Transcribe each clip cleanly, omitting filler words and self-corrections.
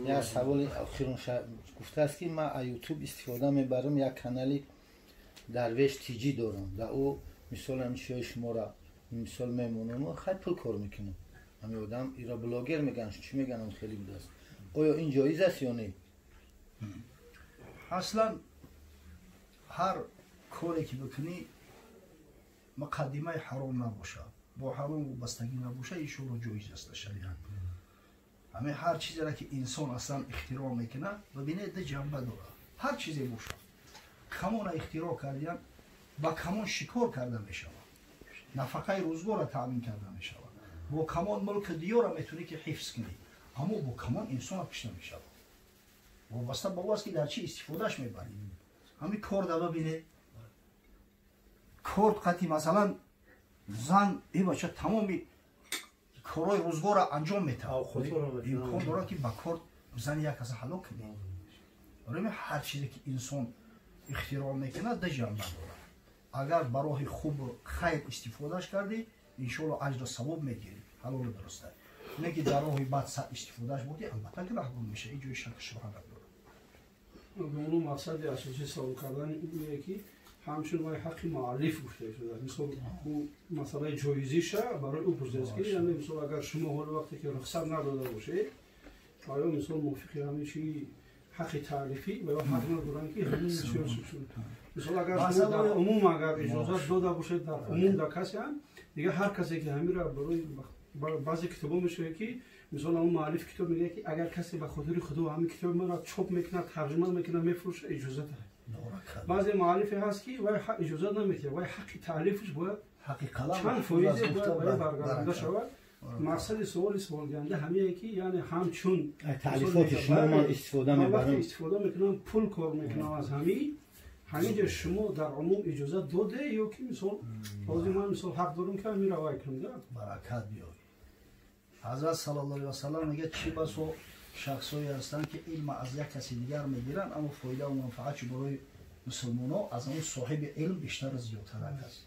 یا سوال آخرون گفته است که من یوتیوب استفاده میبرم یک کانالی درویش تیجی دارم و او مثال همچه شما را مثال میمونم و خیلی پول کار میکنم همین آدم ایرا بلاگر میگن چی میگن اون خیلی بوده است آیا این جایز است یا نه؟ اصلا هر کاری که بکنی مقدمه حرام نباشه با حرام وابستگی نباشه ایشون جایز است شریعت همه هر چیزی را که انسان اصلا اختراع میکنه ببینه ده جنبه داره هر چیزی باشه کمان را اختراع کردن با کمان شکار کرده میشود نفقه روزگار را تامین کرده میشود با کمان ملک دیار را میتونی که حفظ کنی اما با کمان انسان را کشته میشود وابسته با است که در چی استفادهش میبری همین کار دا ببینه کار قطعی مثلا زن این بچه تمامی کارهای روزگار را انجام میده امکان داره که با کار زن یک کس حلاک کنه برای هر چیزی که انسان اختراع میکنه ده جنبه داره اگر برای خوب خیر استفادهش کردی انشالله اجر و ثواب میگیری حلال و درسته نه که در راه بد استفادهش بودی البته که رهبر میشه این جای شک شبهه نداره به اون مقصد اساسی سوال کردن اینه که همچون وای حق مؤلف گفته شده مثلا او مسئله جایزیشه برای او پرسیدن که یعنی مثلا اگر شما هر وقتی که رخصت نداده باشید آیا مثلا موافقی همین چی حق تعریفی و یا حق ندارن که همین چیزشون مثلا اگر شما در عموم اگر اجازه داده باشید در عموم در کسی هم دیگه هر کسی که همین را برای بعضی کتابا میشه که مثلا اون مؤلف کتاب میگه که اگر کسی به خاطر خدا همین کتاب من را چاپ میکنه ترجمه میکنه میفروشه اجازه داره بعضی مؤلف هست که وای اجازه نمیده وای حق تالیفش باید حق کلام چند فایده باید برگردانده شود مقصد سوال گنده همینه که یعنی همچون تالیفات شما من استفاده میبرم استفاده میکنم پول کار میکنم از همینجا شما در عموم اجازه داده یا که مثلا بازی من مثلا حق دارم که همین روای کنم برکت بیاری حضرت صلی الله علیه و سلم میگه چی بسو شخصایی هستند که علم از یک کسی دیگر میگیرن اما فایده و منفعت برای مسلمان‌ها از اون صاحب علم بیشتر از زیادتر است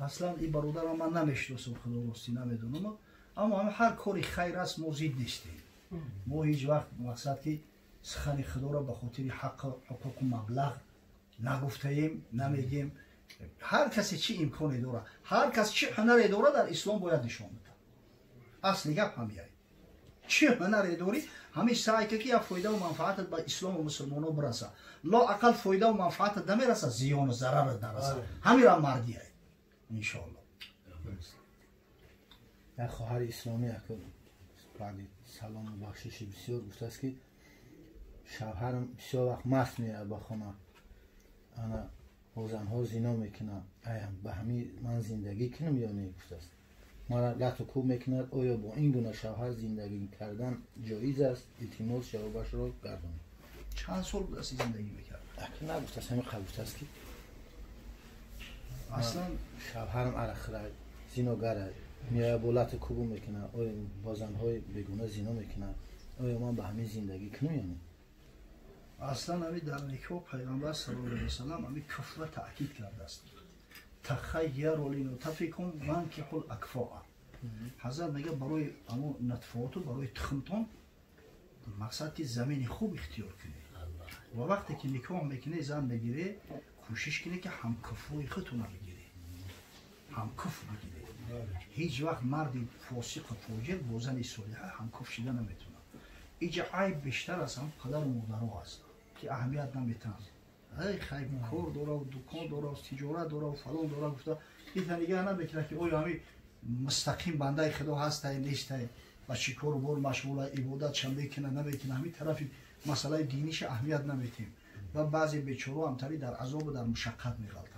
اصلا این برادر من نمیشناسم خدا راستی نمیدونم اما هر کاری خیر است ما ضد نیستیم ما هیچ وقت مقصد که سخن خدا را به خاطر حقوق مبلغ نگفتیم نمیگیم هر کسی چی امکانی داره هر کس چی هنری داره در اسلام باید نشان بده اصل گپ همیه چی هنری داری همین سعی که یک فایده و منفعت به اسلام و مسلمان‌ها برسه لا اقل فایده و منفعت نمیرسه زیان و ضرر نرسه همین را مردیه ان شاء الله یک خواهر اسلامی بعد سلام و بخشش بسیار گفته است که شوهرم بسیار وقت مست میاد به خانه انا با زنها زنا میکنم به همین من زندگی کنم یا نه گفته است مرا لط و کوب میکند آیا با این گونه شوهر زندگی کردن جایز است التماس جوابش را گردانید چند سال بود است زندگی میکرد اکنون نگفته است همین قبول است که اصلا شوهرم الاخره زناگره میاد با لط و کوب میکنه آیا با زنهای بیگونه زنا میکنه آیا من به همین زندگی کنم یا نه اصلا همین در نکاح پیغمبر صلی الله علیه و سلم همین کفر را تاکید کرده است تخیر لنطفکم وانکحوا الاکفاء حضرت میگه برای اما نطفات و برای تخمتان مقصد که زمین خوب اختیار کنی و وقتی که نکاح میکنه زن بگیره کوشش کنه که هم کفوی خودتون بگیره هم کف بگیره هیچ وقت مردی فاسق فاجر با زن صالحه هم کف شده نمیتونه اینجا عیب بیشتر از هم پدر و مادرها هست که اهمیت نمیتن ای خیلی کار داره و دکان داره و تجارت داره و فلان داره گفته این نگه نمیکنه که اوی همی مستقیم بنده خدا هست نیست و چی کار و بار مشغول عبادت شنبه کنه نمیکنه همین طرفی مسئله دینیش اهمیت نمیتیم و بعضی بیچاره همتری در عذاب و در مشقت میغلطند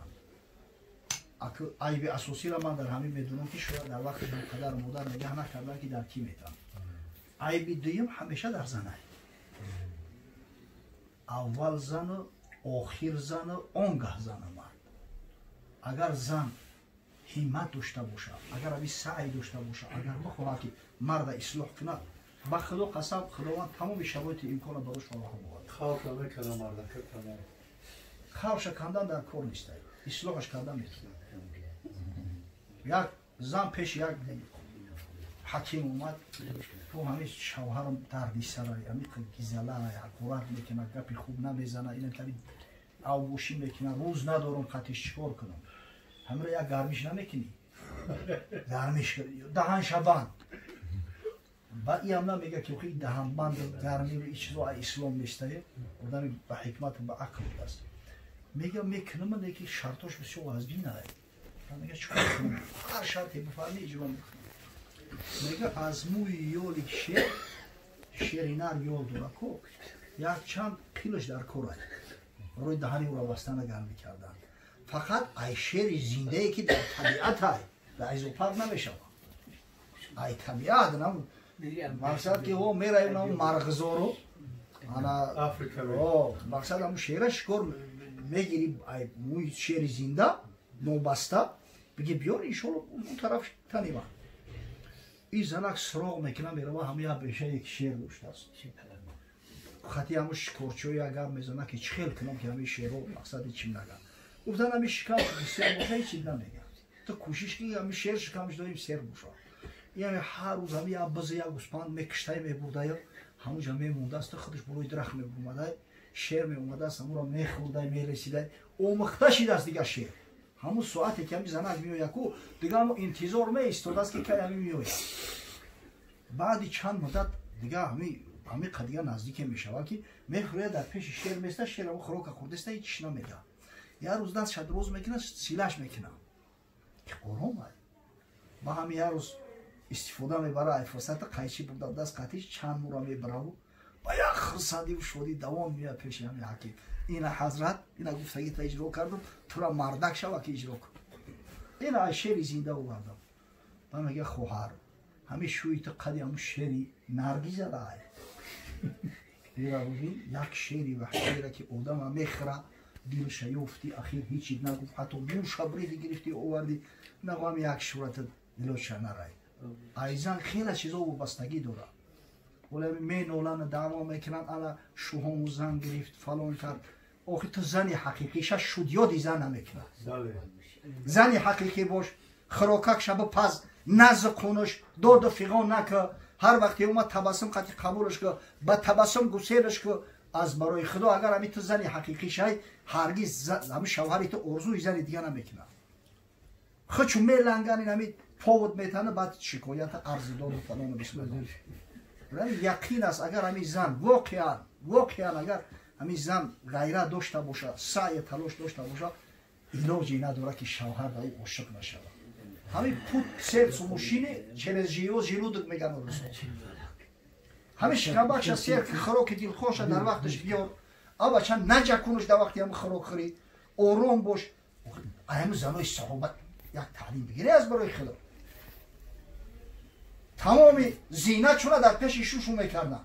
عیب اساسی را من در همین میدونم که شاید در وقت پدر و مادر نگه نکردن که در کی میتن عیب دویم همیشه در زنه اول زن و آخر زن و آنگه زن مرد اگر زن همت داشته باشه اگر اوی سعی داشته باشه اگر بخواه که مرد اصلاح کنه با خدا قسم خداوند تمام شرایط امکان براش فراهم می‌کنه خوف نمیکنه مرد که تمام خوفش کندن در کار نیست اصلاحش کردن میتونه یک زن پیش یک حکیم اومد تو همه شوهرم دردی سرای همین گیزله حقورت میکنه گپی خوب نمیزنه این کاری آووشی میکنه روز ندارم خطیش چیکار کنم همه رو یک گرمیش نمیکنی گرمیش کنی دهن شبند با این هم نمیگه که خیلی دهن بند گرمی و ایچ رو اسلام میسته آدم به حکمت و به عقل است میگه میکنم من یکی شرطاش بسیار از بین نهید میگه چکار کنم هر شرطی بفرمی اجرا میکنم میگه از موی یولی شیرینر یول دونه کو یک چند پیلش در کورای روی دهنی او را بستن گرمی کردن فقط ای شیر زنده ای که در طبیعت های در ایزوپر نمیشه ای طبیعت نمون مقصد که او میره اون مرغزارو انا مقصد همون شیره شکر میگیری موی شیر زنده نوبسته بگی بیار ایشون اون طرف تنیمه این زنک سراغ میکنه میره و همه بیشه یک شیر داشته است خطی همون شکرچوی اگر میزنه که چخیل کنم که همه شیر رو مقصد چیم نگم گفتن همه شکم سر باشه چیز نمیگه تو کوشش که همه شیر شکمش داریم سر باشه یعنی هر روز همه یا بزه یا گوسپند میکشتای میبرده یا همون جا میمونده است خودش بروی درخت میبرده شیر میومده است همون را میخورده میرسیده اومخته شده است دیگه شیر همون ساعتی که همین زنک میوید کو دیگه همون انتظار میایستاده است که کی همین میوید بعدی چند مدت دیگه همین قضیه نزدیک میشود که میخوره در پیش شیر میسته شیر همون خوراک خورده است هیچ نمیگه یه روز دست شد روز میکنه سیلش میکنه که قرآن با همین یه روز استفاده میبره فرصت قیچی بوده دست قطعش چند مورا میبره و با یک خرسندی و شدی دوام میاد پیش همین حکیم این حضرت این گفتگی تا اجرا کردم تو را مردک شو که اجرا کن این شیر زنده آوردم و میگه خواهر همه شوی تو قدی همون شیری نرگیز داره دیگه بودی یک شیری و شیره که آدم هم میخره دیل شیفتی اخیر هیچی نگفت حتی دو شبریدی گرفتی آوردی نگو هم یک شورت دلوش نرای ایزن خیلی چیزا و بستگی داره ولی می نولن دعوا میکنن الا شوهام زن گرفت فلان کرد آخه تو زنی حقیقیش شد یادی زن نمیکنه زنی حقیقی باش خراکک شب پس نزد خونش داد و فیغان نکه هر وقتی اومد تبسم قطعی قبولش که با تبسم گسیرش که از برای خدا اگر همی تو زنی حقیقی شای هرگز همه شوهری تو ارزوی زنی دیگه نمیکنه خود چون میلنگن این همی پاود میتنه بعد شکایت عرض داد و فلان و بسم الله یقین است اگر همی زن واقعا اگر همی زن غیرت داشته باشه سعی تلاش داشته باشه علاجی نداره که شوهر به او عاشق نشود همین پود سرس و مشینه через ژیلودک میگن روز همین شکمبکش سر که خراک دلخوش در وقتش بیار اما چند نجکونش در وقتی هم خراک خری آروم باش همین زنای صحابت یک تعلیم بگیری از برای خدا تمام زینت چونه در پیش ایشون میکردن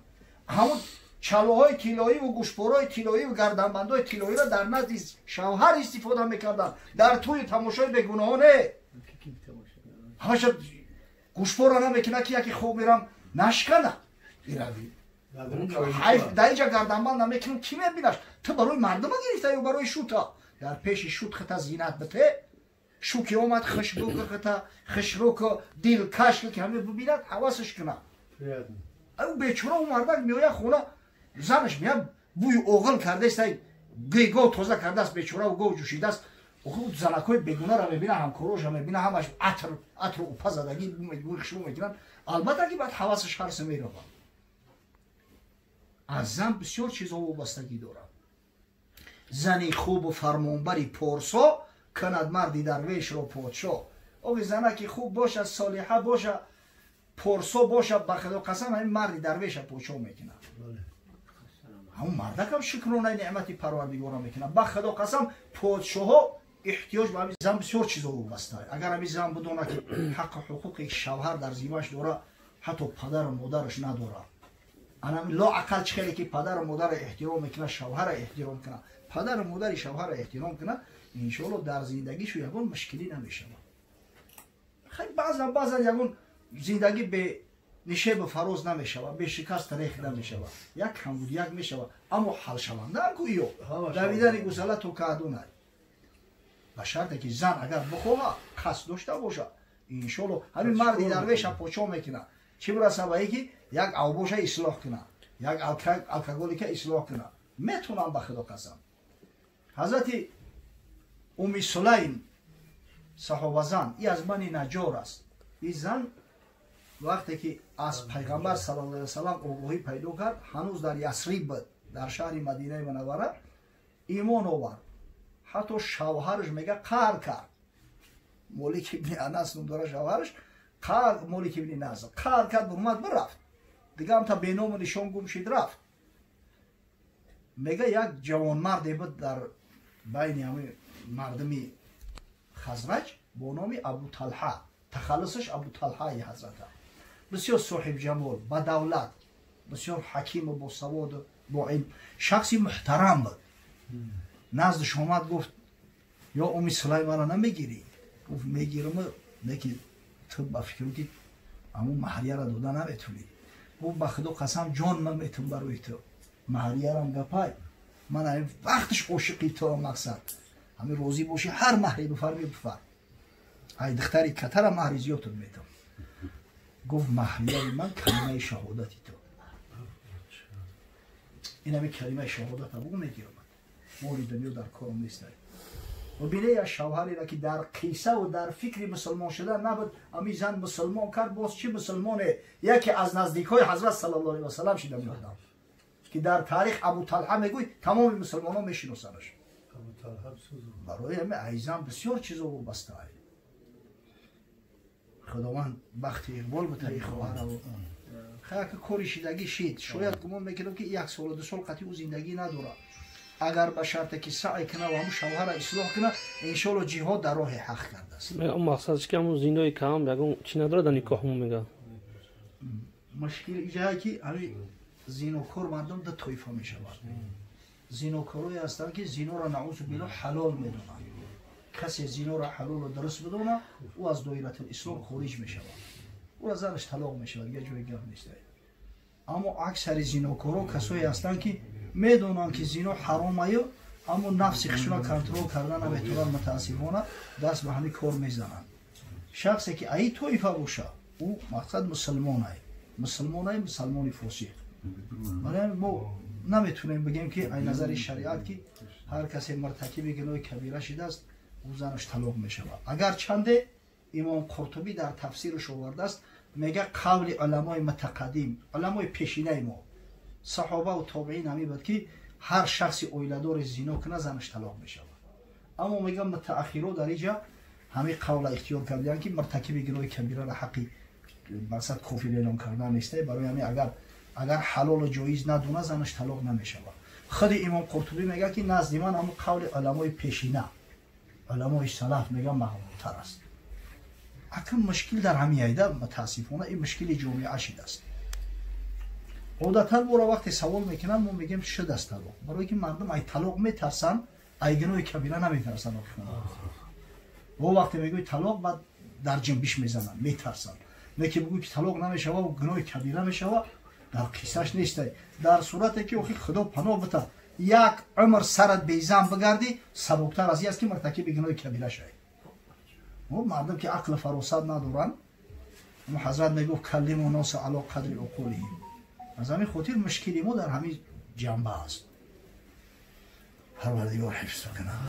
همون چلوهای طلایی و گوشبرهای طلایی و گردنبندهای طلایی را در نزد شوهر استفاده میکردن در توی تماشای بیگناهانه همش گوشبر را نمیکنه که یکی خوب میرم نشکنه ایروی در اینجا گردنبند نمیکنم کی میبینش تو برای مردم گرفته یا برای شوتا در پیش شوت خطا زینت بته شوکی اومد خشروک خطا خشروک دیل کشل که همه ببیند حواسش کنه او بیچاره او مردک میوید خونه زنش میاد بوی اوغل کرده است گو تازه کرده است بیچاره و گو جوشیده است او زنکای بیگونه را میبینه همکاراش را میبینه همش عطر و پا زدگی بوی خشروک میکنن البته که بعد حواسش هر سه میره از زن بسیار چیزا وابستگی داره زنی خوب و فرمانبری پارسا کند مردی درویش را پادشاه او زنکی خوب باشه صالحه باشه پارسا باشه بخدا قسم همین مردی درویش پادشاه میکنه همون مردک هم شکرانه نعمتی پروردگار میکنه بخدا قسم پادشاه ها احتیاج به همین زن بسیار چیزا وابسته اگر همین زن بدونه که حق حقوق شوهر در زیمش داره حتی پدر و مادرش نداره انا لا عقل چخیلی که پدر و مادر احترام میکنه شوهر احترام کنه پدر و مادر شوهر احترام کنه انشالله در زندگیشو یکون مشکلی نمیشه خیلی بعضا یکون زندگی به نشه به فراز نمیشه به شکست ریخ نمیشه یک هم بود یک میشه اما حل شونده کو ایو دویدن گسله تو کادونه به شرطی که زن اگر بخواه قصد داشته باشه иншолло ҳамин марди дарвеша почо мекуна чӣ бураса ба ки як авбоша ислоҳ куна як алкоголика ислоҳ куна метунам ба худо қасам ҳазрати уми сулайм саҳобазан и аз бани наҷор аст ин зан вақте ки аз пайғамбар саллаллоҳу алайҳи васалам огоҳӣ пайдо кард ҳанӯз дар ясриб буд дар шаҳри мадинаи мунаввара имон овард ҳатто шавҳараш мега қаҳр кард молик ибни анас ном дора шавҳараш қаҳр молик ибни назр қаҳр кард омад бирафт дига ҳамта беному нишон гум шид рафт мега як ҷавонмарде буд дар байни ҳамаи мардуми хазраҷ бо номи абу талҳа тахаллусаш абу талҳаи ҳазрата бисёр соҳибҷамол бадавлат бисёр ҳакиму босаводу боилм шахси муҳтарам буд наздаш омад гуфт ё уми сулайманро намегирӣ гуфт мегирам неки ту ба фикру ки аму маҳрияро дода наметунӣ гуфт ба худо қасам ҷон наметун барои ту маҳриярам гапай ман ҳамин вақташ ошиқи туам мақсад ҳамин розӣ бошӣ ҳар маҳре бифарми бифар ай духтари катара маҳри зиёдтон метавон гуфт маҳрияи ман калимаи шаҳодати ту ин ҳамин калимаи шаҳодата бу мегирам моли дунё дар корам нестай бинед аз шавҳареро ки дар қиссаву дар фикри мусулмон шудан набуд ҳамин зан мусулмон кард боз чӣ мусулмоне яке аз наздикҳои ҳазрат саллаллоҳу алайҳи васалам шуда меодам ки дар таърих абу талҳа мегӯй тамоми мусулмонон мешиносанаш барои ҳамин айзан бисёр чизо вобаста худованд бахти иқбол бутаи хоҳаро хаяка кори шидагӣ шид шояд гумон мекунам ки 1 солу 2 сол қатъи ӯ зиндагӣ надорад агар ба шарте ки саъй куна ва ҳамун шавҳара ислоҳ куна иншоалло ҷиҳод дар роҳи ҳақ кардааст мақсадш ки ҳамун зиндои кам ягон чӣ надорад дар никоҳмон мега мушкил иҷае ки ҳамин зинокор мардум ду тоифа мешавад зинокорое ҳастанд ки зиноро наъузу биллоҳ ҳалол медонанд касе зиноро ҳалолу дуруст бидона ӯ аз доиратил ислом хориҷ мешавад ӯро занаш талоқ мешавад я ҷои гап нест аммо аксари зинокоро касое ҳастанд ки медонанд ки зино ҳаромаю аммо нафси худшона контрол карда наметавонанд мутаассифона даст ба ҳамин кор мезананд шахсе ки аи тоифа боша ӯ мақсад мусулмонай мусулмони фосиқ барои мо наметонем бигем ки ай назари шариат ки ҳар касе муртакиби гуноҳи кабира шудааст ӯ занаш талоқ мешавад агар чанде имом қуртубӣ дар тафсираш овардааст мега қавли уламои мутақаддим уламои пешинаи мо саҳобаву тобиин ҳамин буд ки ҳар шахси оиладори зино куна занаш талоқ мешавад аммо мегам мутаахиро дар инҷа ҳамин қавла ихтиёр кардиянд ки муртакиби гуноҳи кабираро ҳаққи мақсад кофир эълон кардан нестай барои ҳамин агар ҳалолу ҷоиз надона занаш талоқ намешавад худи имом қуртубӣ мегӯяд ки назди ман ҳамун қавли уламои пешина уламои салаф мегам маъмултар аст акам мушкил дар ҳамин айда мутаассифона ин мушкили ҷомеа шудааст одатан моро вақте савол мекунанд мо мегӯем шуд аст талоқ барое ки мардум ай талоқ метарсанд ай гуноҳи кабира наметарсанд мо вақте мегӯй талоқ баъд дар ҷинбиш мезананд метарсанд неки бигӯй ки талоқ намешавад гуноҳи кабира мешавад дар қиссаш нестай дар сурате ки охир худо паноҳ битад як умр сарат безан бигарди сабуктар аз ин аст ки муртакиби гуноҳи кабира шавӣ мардум ки ақлу фаросат надоранд ҳазрат мегуфт каллиму носа ало қадри уқулиҳим аз ҳамин хотир мушкили мо дар ҳамин ҷанба аст парвардигор ҳифз кунад